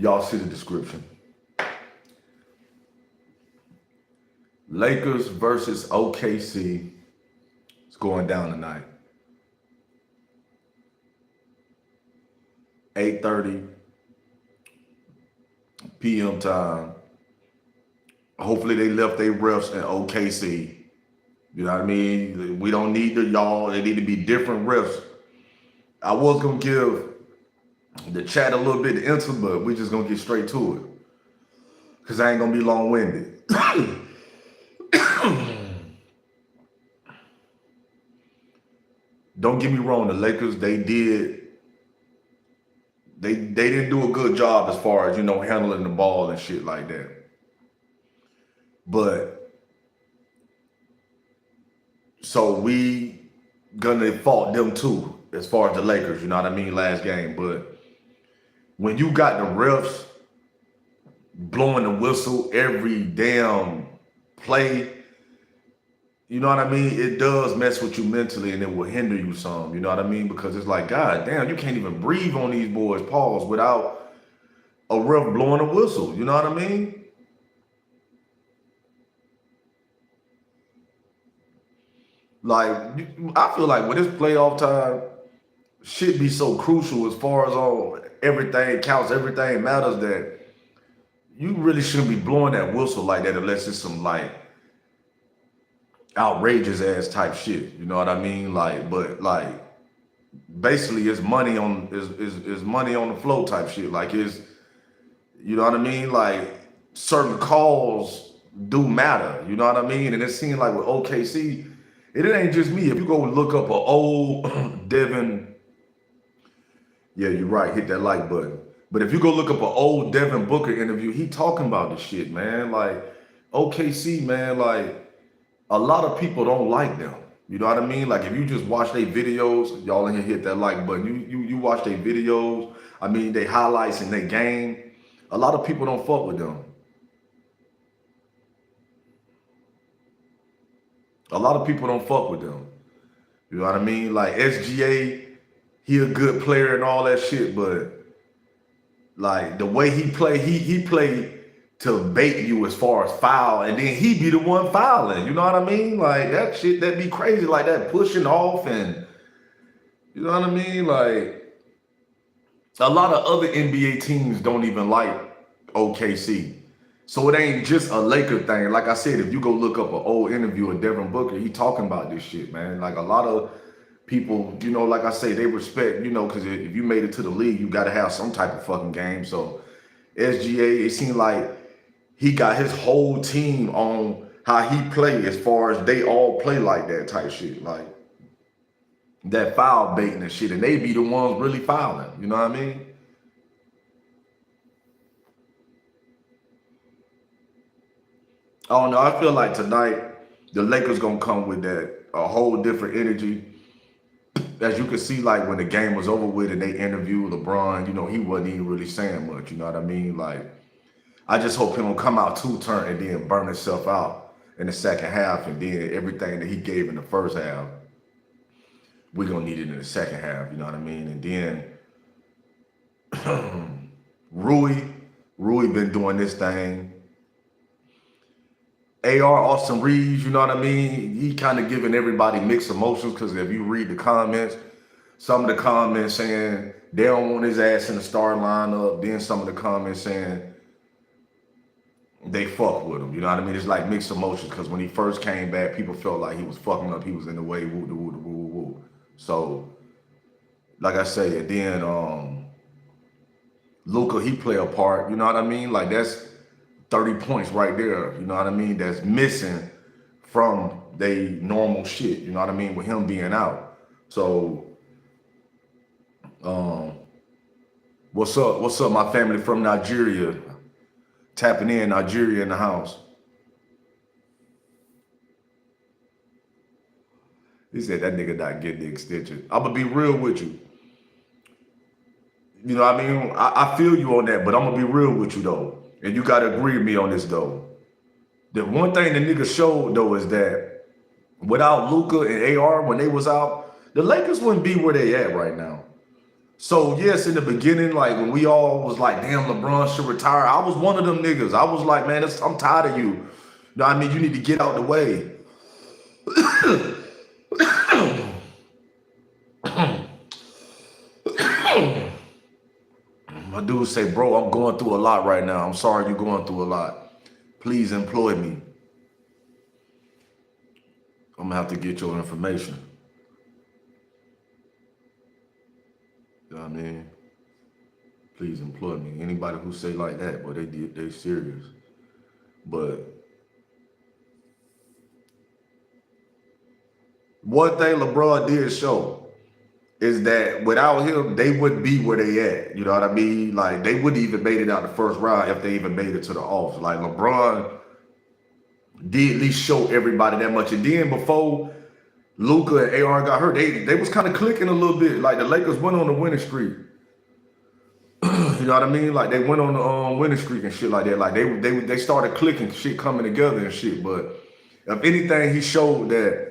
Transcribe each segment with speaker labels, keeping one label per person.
Speaker 1: Y'all see the description. Lakers versus OKC. It's going down tonight. 8:30 p.m. time. Hopefully they left their refs in OKC. You know what I mean? We don't need the y'all. They need to be different refs. I was gonna give the chat a little bit of answer, but we just gonna get straight to it. Cause I ain't gonna be long-winded. Don't get me wrong, the Lakers, they didn't do a good job as far as, handling the ball and shit like that. But so we gonna fault them too, as far as the Lakers, you know what I mean, last game. But when you got the refs blowing the whistle every damn play, you know what I mean? It does mess with you mentally and it will hinder you some, you know what I mean? Because it's like, God damn, you can't even breathe on these boys' pause without a ref blowing a whistle, you know what I mean? Like, I feel like when it's playoff time, shit be so crucial as far as all everything counts, everything matters, that you really shouldn't be blowing that whistle like that unless it's some like outrageous ass type shit. You know what I mean? Like, but like basically it's money on is money on the flow type shit. Like it's, you know what I mean? Like certain calls do matter. You know what I mean? And it seemed like with OKC, it ain't just me. If you go look up an old Devin, yeah, you're right, hit that like button. But if you go look up an old Devin Booker interview, he talking about this shit, man. Like OKC, man, like a lot of people don't like them. You know what I mean? Like if you just watch their videos, y'all in here hit that like button. You watch their videos, I mean they highlights in their game. A lot of people don't fuck with them. A lot of people don't fuck with them. You know what I mean? Like SGA, he a good player and all that shit, but like the way he play, he play to bait you as far as foul, and then he be the one fouling. You know what I mean? Like that shit that be crazy, like that pushing off, and you know what I mean? Like a lot of other NBA teams don't even like OKC. So it ain't just a Laker thing. Like I said, if you go look up an old interview of Devin Booker, he talking about this shit, man. Like a lot of people, like I say, they respect, because if you made it to the league, you got to have some type of fucking game. So SGA, it seemed like he got his whole team on how he play as far as they all play like that type shit. Like that foul baiting and shit. And they be the ones really fouling. You know what I mean? I don't know. I feel like tonight the Lakers gonna come with that a whole different energy. As you can see, like when the game was over with and they interviewed LeBron, he wasn't even really saying much. You know what I mean? Like I just hope he don't come out too turn and then burn himself out in the second half, and then everything that he gave in the first half, we're gonna need it in the second half. You know what I mean? And then Rui been doing this thing. AR Austin Reeves, you know what I mean? He kind of giving everybody mixed emotions, because if you read the comments, some of the comments saying they don't want his ass in the starting lineup. Then some of the comments saying they fuck with him. You know what I mean? It's like mixed emotions, because when he first came back, people felt like he was fucking up. He was in the way, woo, woo, woo, woo, woo. So, like I say, and then Luka, he play a part. You know what I mean? Like that's 30 points right there, you know what I mean, that's missing from they normal shit, you know what I mean, with him being out. So, what's up, my family from Nigeria? Tapping in, Nigeria in the house. He said that nigga not getting the extension. I'm gonna be real with you. You know what I mean? I feel you on that, but I'm gonna be real with you though. And you gotta agree with me on this though. The one thing the nigga showed though is that without Luka and AR when they was out, the Lakers wouldn't be where they at right now. So yes, in the beginning, like when we all was like, damn, LeBron should retire. I was one of them niggas. I was like, man, I'm tired of you. You know what I mean? You need to get out the way. My dude say, bro, I'm going through a lot right now. I'm sorry you're going through a lot. Please employ me. I'm gonna have to get your information. You know what I mean? Please employ me. Anybody who say like that, but they serious. But one thing LeBron did show is that without him, they wouldn't be where they at. You know what I mean? Like they wouldn't even made it out the first round if they even made it to the offs. Like LeBron did at least show everybody that much. And then before Luka and AR got hurt, they was kind of clicking a little bit. Like the Lakers went on a winning streak. You know what I mean? Like they went on the winning streak and shit like that. Like they started clicking, shit coming together and shit. But if anything, he showed that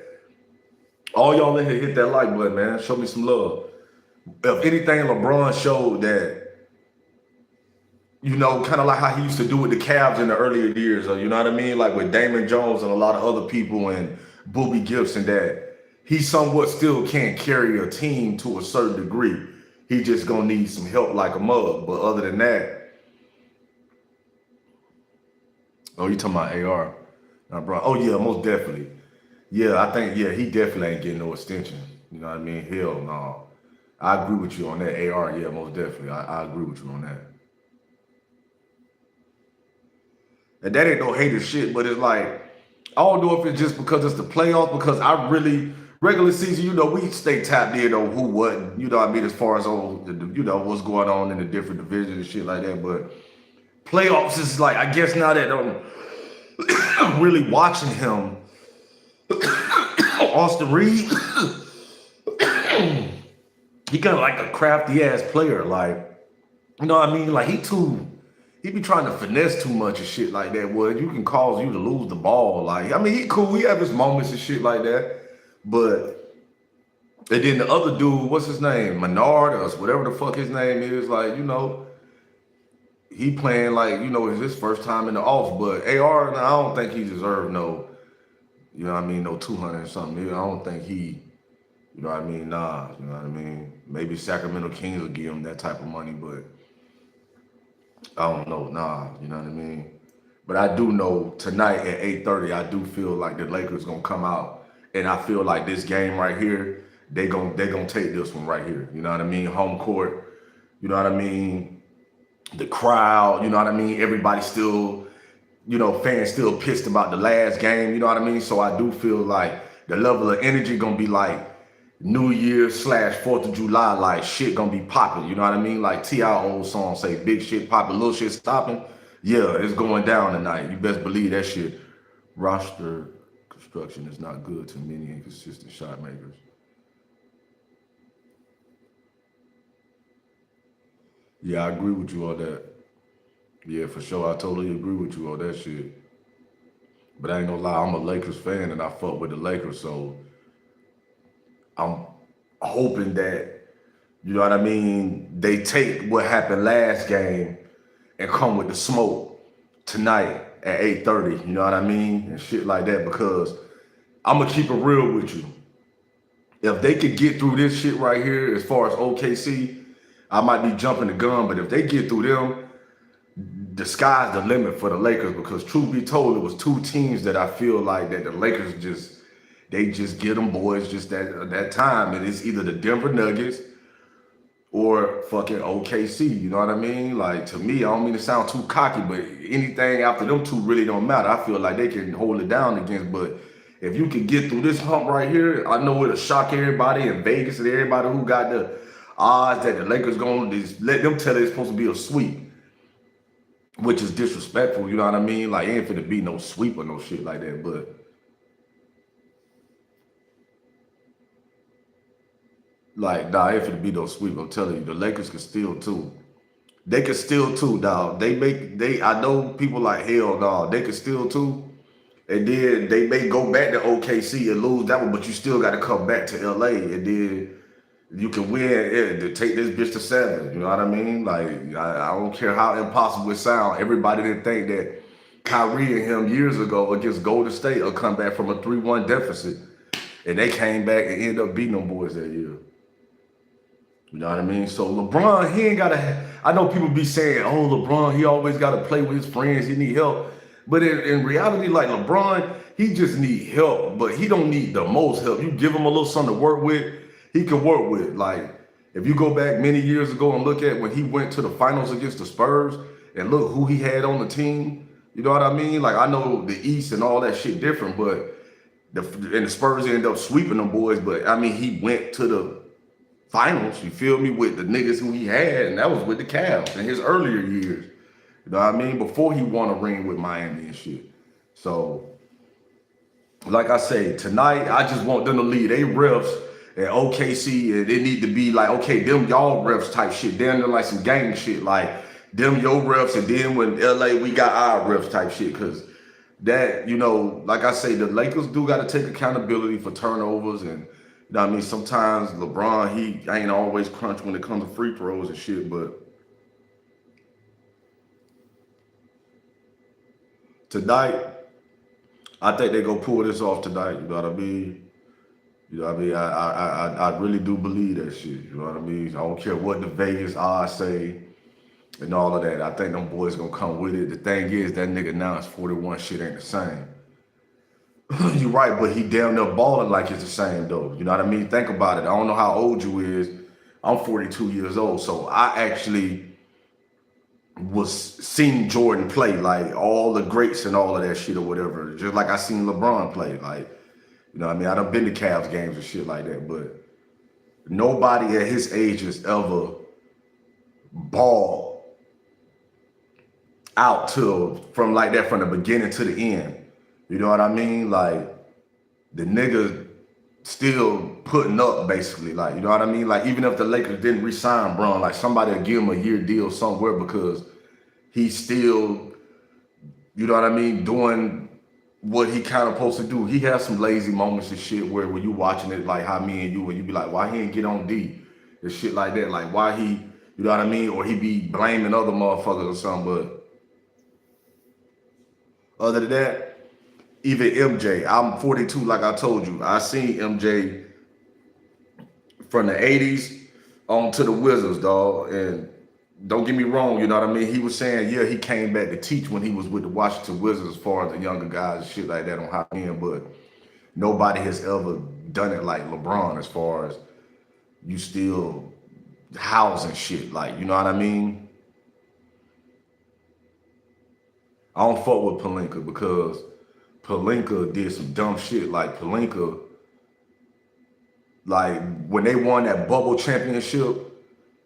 Speaker 1: all y'all in here hit that like button, man. Show me some love. If anything, LeBron showed that, you know, kind of like how he used to do with the Cavs in the earlier years, or you know what I mean? Like with Damon Jones and a lot of other people and Boobie Gibson, that he somewhat still can't carry a team to a certain degree. He just gonna need some help like a mug. But other than that, oh, you talking about AR? Bro. Oh yeah, most definitely. Yeah, I think he definitely ain't getting no extension. You know what I mean? Hell no. I agree with you on that. AR, yeah, most definitely. I agree with you on that. And that ain't no hater shit, but it's like, I don't know if it's just because it's the playoffs, because I really, regular season, you know, we stay tapped in on who, what, you know what I mean, as far as on, you know, what's going on in the different divisions and shit like that. But playoffs is like, I guess now that I'm really watching him, Austin Reed, he kind of like a crafty ass player. Like, you know what I mean? Like he be trying to finesse too much and shit like that. Well, you can cause you to lose the ball. Like, I mean, he cool. He have his moments and shit like that. But, and then the other dude, what's his name? Menard or whatever the fuck his name is. Like, you know, he playing like, you know, it's his first time in the off. But AR, I don't think he deserved no, you know what I mean, no 200 or something. I don't think he, you know what I mean, nah, you know what I mean? Maybe Sacramento Kings will give him that type of money, but I don't know, nah, you know what I mean? But I do know tonight at 8:30, I do feel like the Lakers gonna come out, and I feel like this game right here, they gonna take this one right here. You know what I mean? Home court, you know what I mean? The crowd, you know what I mean? Everybody still, you know, fans still pissed about the last game, you know what I mean? So I do feel like the level of energy gonna be like New Year / 4th of July, like shit gonna be popping, you know what I mean? Like T.I. old song say, big shit popping, little shit stopping. Yeah, it's going down tonight. You best believe that shit. Roster construction is not good to many inconsistent shot makers. Yeah, I agree with you on that. Yeah, for sure. I totally agree with you on that shit. But I ain't gonna lie, I'm a Lakers fan and I fuck with the Lakers, so I'm hoping that, you know what I mean, they take what happened last game and come with the smoke tonight at 8:30, you know what I mean? And shit like that, because I'm gonna keep it real with you. If they could get through this shit right here, as far as OKC, I might be jumping the gun, but if they get through them, the sky's the limit for the Lakers, because truth be told, it was two teams that I feel like that the Lakers just get them boys just that time, and it's either the Denver Nuggets or fucking OKC. You know what I mean? Like, to me, I don't mean to sound too cocky, but anything after them two really don't matter. I feel like they can hold it down against. But if you can get through this hump right here, I know it'll shock everybody in Vegas and everybody who got the odds that the Lakers gonna just let them tell it's supposed to be a sweep, which is disrespectful. You know what I mean? Like, ain't finna be no sweep or no shit like that. But like, nah, ain't finna be no sweep. I'm telling you, the Lakers can steal too. They can steal too, dog. I know people like hell, dog. They can steal too. And then they may go back to OKC and lose that one, but you still got to come back to LA. And then You can win it to take this bitch to 7. You know what I mean? Like I don't care how impossible it sounds. Everybody didn't think that Kyrie and him years ago against Golden State will come back from a 3-1 deficit, and they came back and ended up beating them boys that year. You know what I mean? So LeBron, he ain't gotta. I know people be saying, "Oh, LeBron, he always gotta play with his friends. He need help." But in reality, like LeBron, he just need help, but he don't need the most help. You give him a little something to work with, he can work with. Like if you go back many years ago and look at when he went to the finals against the Spurs and look who he had on the team. You know what I mean? Like I know the East and all that shit different, but the Spurs ended up sweeping them boys. But I mean, he went to the finals, you feel me, with the niggas who he had, and that was with the Cavs in his earlier years. You know what I mean? Before he won a ring with Miami and shit. So, like I say, tonight, I just want them to lead they refs at OKC, and it need to be like, okay, them y'all refs type shit. Then like some gang shit, like them your refs, and then when LA, we got our refs type shit, because that, you know, like I say, the Lakers do got to take accountability for turnovers. And you know what I mean? Sometimes LeBron, he ain't always crunch when it comes to free throws and shit, but tonight, I think they gonna pull this off tonight. You know what I mean? You know what I mean? I really do believe that shit. You know what I mean? I don't care what the Vegas odds say and all of that. I think them boys gonna come with it. The thing is, that nigga now is 41. Shit ain't the same. You're right, but he damn near balling like it's the same though. You know what I mean? Think about it. I don't know how old you is. I'm 42 years old, so I actually was seeing Jordan play, like all the greats and all of that shit or whatever. Just like I seen LeBron play, like, you know what I mean? I done been to Cavs games and shit like that, but nobody at his age has ever ball out to from like that from the beginning to the end. You know what I mean? Like the nigga still putting up basically. Like, you know what I mean? Like even if the Lakers didn't re-sign Bron, like somebody would give him a year deal somewhere because he's still, you know what I mean, doing what he kind of supposed to do. He has some lazy moments and shit where when you watching it, like how me and you, and you be like, why he ain't get on D? And shit like that. Like why he, you know what I mean? Or he be blaming other motherfuckers or something. But other than that, even MJ, I'm 42, like I told you. I seen MJ from the 80s on to the Wizards, dog. And don't get me wrong, you know what I mean? He was saying, yeah, he came back to teach when he was with the Washington Wizards as far as the younger guys and shit like that on how in, but nobody has ever done it like LeBron as far as you still housing shit. Like, you know what I mean? I don't fuck with Pelinka because Pelinka did some dumb shit. Like Pelinka, like when they won that bubble championship,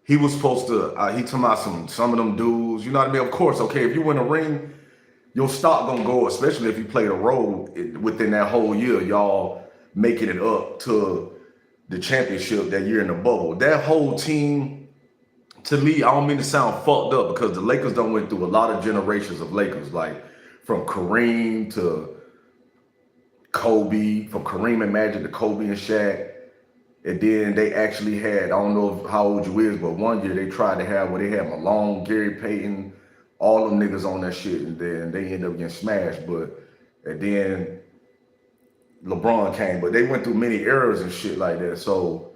Speaker 1: he was supposed to, he talking about some of them dudes, you know what I mean? Of course, okay, if you win a ring, your stock gonna go, especially if you played a role within that whole year, y'all making it up to the championship that year in the bubble. That whole team, to me, I don't mean to sound fucked up because the Lakers done went through a lot of generations of Lakers, like from Kareem to Kobe, from Kareem and Magic to Kobe and Shaq. And then they actually had, I don't know how old you is, but one year they tried to have where they had Malone, Gary Payton, all them niggas on that shit, and then they ended up getting smashed. And then LeBron came, but they went through many eras and shit like that. So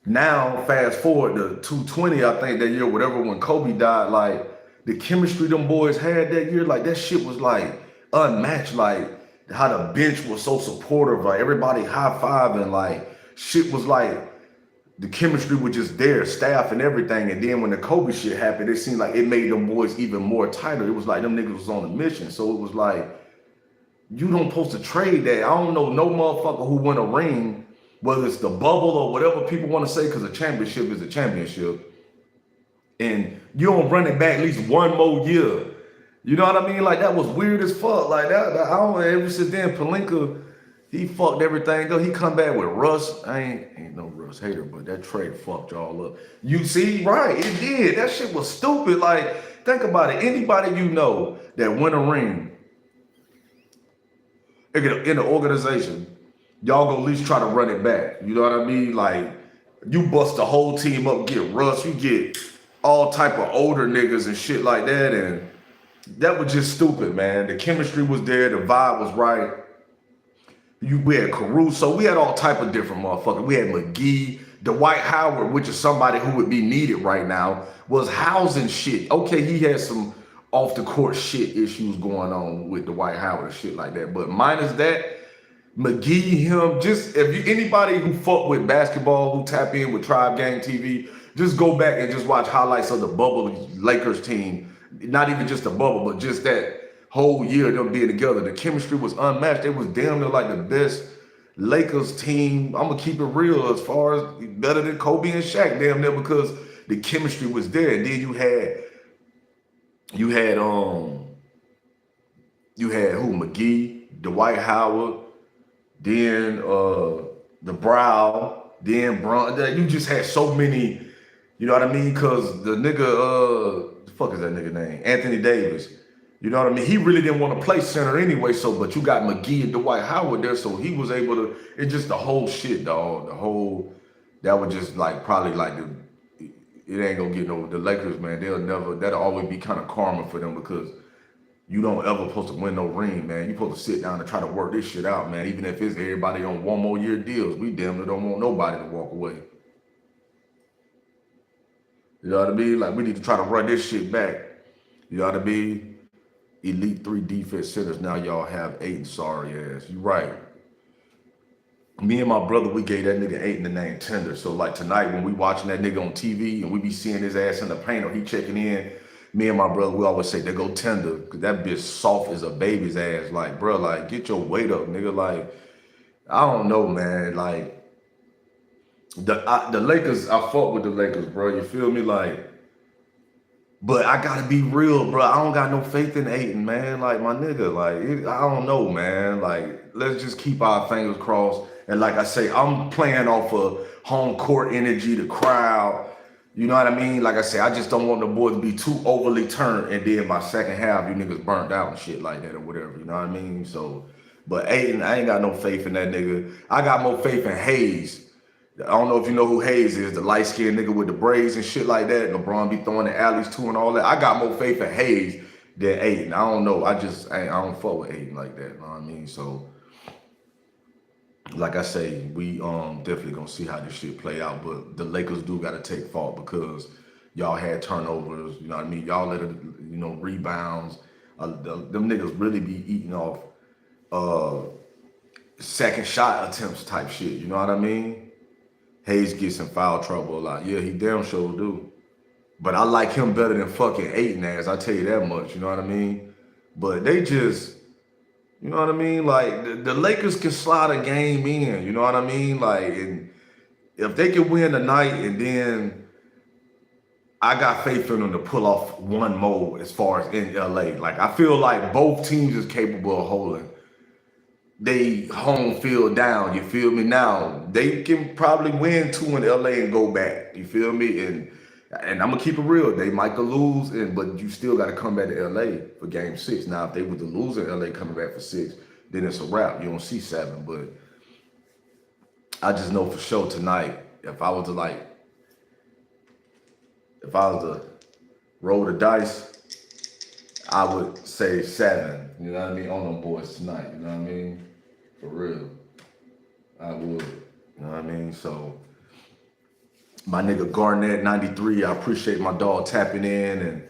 Speaker 1: now, fast forward to 220, I think that year, whatever, when Kobe died, like the chemistry them boys had that year, like that shit was like unmatched. Like how the bench was so supportive, like everybody high-fiving, like shit was like the chemistry was just there, staff and everything. And then when the Kobe shit happened, it seemed like it made them boys even more tighter. It was like them niggas was on a mission. So it was like, you don't supposed to trade that. I don't know no motherfucker who win a ring, whether it's the bubble or whatever people want to say, because a championship is a championship. And you don't run it back at least one more year. You know what I mean? Like that was weird as fuck. Like that I don't, ever since then, Pelinka, he fucked everything though. He come back with Russ. I ain't no Russ hater, but that trade fucked y'all up. You see, right? It did. That shit was stupid. Like, think about it. Anybody you know that win a ring in the organization, y'all gonna at least try to run it back. You know what I mean? Like, you bust the whole team up, get Russ, you get all type of older niggas and shit like that, and that was just stupid, man. The chemistry was there, the vibe was right. We had Caruso, we had all type of different motherfuckers. We had McGee, Dwight Howard, which is somebody who would be needed right now, was housing shit. Okay, he had some off the court shit issues going on with Dwight Howard and shit like that, but minus that, McGee, him, just if you anybody who fuck with basketball, who tap in with Tribe Gang TV, just go back and just watch highlights of the bubble Lakers team. Not even just the bubble, but just that whole year of them being together. The chemistry was unmatched. They was damn near like the best Lakers team. I'm gonna keep it real as far as better than Kobe and Shaq, damn near, because the chemistry was there. And then you had who? McGee, Dwight Howard. Then the Brow, then Bron. You just had so many, you know what I mean? Cause the nigga, the fuck is that nigga name? Anthony Davis. You know what I mean? He really didn't want to play center anyway. So, but you got McGee and Dwight Howard there, so he was able to. It's just the whole shit, dog. The whole that was just like probably like it ain't gonna get no the Lakers, man. That'll always be kind of karma for them because. You don't ever supposed to win no ring, man. You supposed to sit down and try to work this shit out, man. Even if it's everybody on 1 more year deals, we damn near don't want nobody to walk away. You know what I mean? Like we need to try to run this shit back. You know what I mean? Elite 3 defense centers. Now y'all have 8 sorry ass. You right. Me and my brother, we gave that nigga 8 in the name Tender. So like tonight when we watching that nigga on TV and we be seeing his ass in the paint or he checking in. Me and my brother, we always say, they go Tender, because that bitch soft as a baby's ass. Like, bro, like, get your weight up, nigga. Like, I don't know, man. Like, the Lakers, I fuck with the Lakers, bro. You feel me? Like, but I gotta be real, bro. I don't got no faith in Ayton, man. Like, my nigga, like, I don't know, man. Like, let's just keep our fingers crossed. And like I say, I'm playing off of home court energy, the crowd. You know what I mean? Like I say, I just don't want the boys to be too overly turned, and then by second half, you niggas burnt out and shit like that or whatever. You know what I mean? So, but Aiden, I ain't got no faith in that nigga. I got more faith in Hayes. I don't know if you know who Hayes is, the light-skinned nigga with the braids and shit like that. LeBron be throwing the alleys too and all that. I got more faith in Hayes than Aiden. I don't know. I don't fuck with Aiden like that. You know what I mean? So, like I say, we definitely gonna see how this shit play out. But the Lakers do gotta take fault because y'all had turnovers. You know what I mean? Y'all let it, rebounds. Them niggas really be eating off second shot attempts type shit. You know what I mean? Hayes gets in foul trouble a lot. Yeah, he damn sure do. But I like him better than fucking Ayton ass. I tell you that much. You know what I mean? But they just. You know what I mean? Like, the Lakers can slide a game in, you know what I mean? Like, and if they can win tonight and then I got faith in them to pull off one more as far as in LA. Like, I feel like both teams is capable of holding they home field down, you feel me? Now, they can probably win 2 in LA and go back, you feel me? And I'm gonna keep it real. They might lose, but you still got to come back to LA for Game 6. Now, if they were to lose in LA coming back for 6, then it's a wrap. You don't see 7. But I just know for sure tonight, if I was to roll the dice, I would say 7. You know what I mean? On them boys tonight. You know what I mean? For real, I would. You know what I mean? So. My nigga Garnett 93, I appreciate my dog tapping in and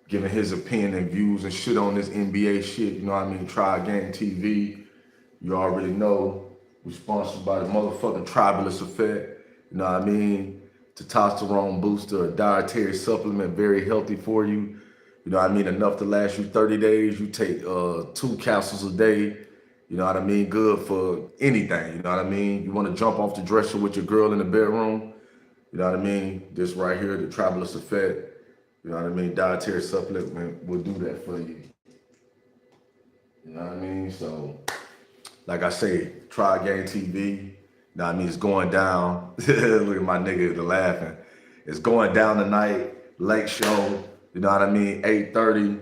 Speaker 1: giving his opinion and views and shit on this NBA shit. You know what I mean? Tribe Gang TV. You already know. We're sponsored by the motherfucking Tribalist Effect. You know what I mean? Testosterone booster, a dietary supplement, very healthy for you. You know what I mean? Enough to last you 30 days. You take 2 capsules a day. You know what I mean? Good for anything. You know what I mean? You want to jump off the dresser with your girl in the bedroom. You know what I mean? This right here, the Tribalist Effect, you know what I mean? Dietary supplement will do that for you. You know what I mean? So, like I say, Tribe Gang TV, you know what I mean? It's going down. Look at my nigga laughing. It's going down tonight, late show, you know what I mean? 8:30,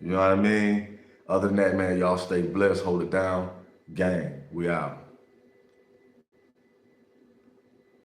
Speaker 1: you know what I mean? Other than that, man, y'all stay blessed, hold it down. Gang, we out.